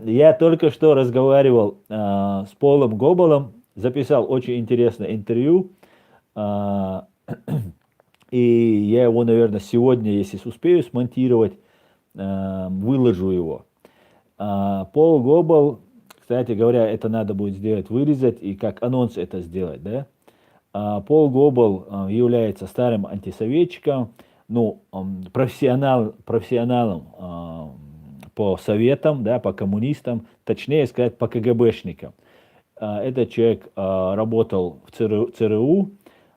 Я только что разговаривал с Полом Гоболом, записал очень интересное интервью, а, и я его, наверное, сегодня, если успею смонтировать, выложу его. Пол Гобол, кстати говоря, это надо будет сделать, вырезать и как анонс это сделать, да? Пол Гобол является старым антисоветчиком, ну, профессионалом по советам, да, по коммунистам, точнее сказать, по КГБшникам. Этот человек работал в ЦРУ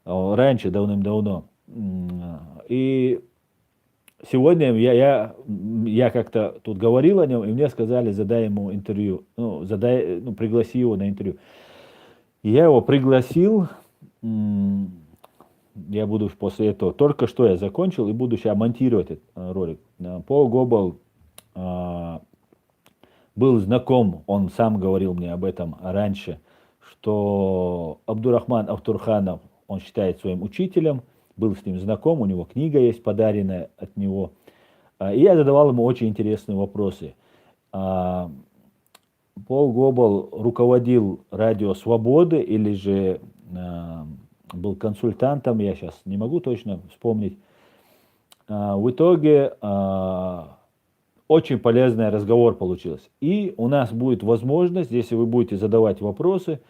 раньше, давным-давно. И сегодня я как-то тут говорил о нем, и мне сказали, задай ему интервью, пригласи его на интервью. Я его пригласил, я буду после этого, только что я закончил и буду сейчас монтировать этот ролик. Пол Гобол был знаком, он сам говорил мне об этом раньше, что Абдурахман Автурханов, он считает своим учителем, был с ним знаком, у него книга есть подаренная от него. И я задавал ему очень интересные вопросы. Пол Гобол руководил Радио Свободы или же был консультантом, я сейчас не могу точно вспомнить. В итоге очень полезный разговор получился. И у нас будет возможность, если вы будете задавать вопросы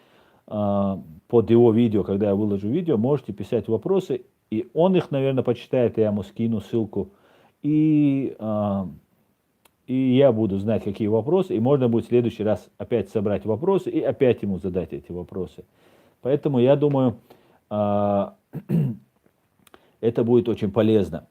под его видео, когда я выложу видео, можете писать вопросы, и он их, наверное, почитает, я ему скину ссылку. И я буду знать, какие вопросы, и можно будет в следующий раз опять собрать вопросы и опять ему задать эти вопросы. Поэтому я думаю, это будет очень полезно.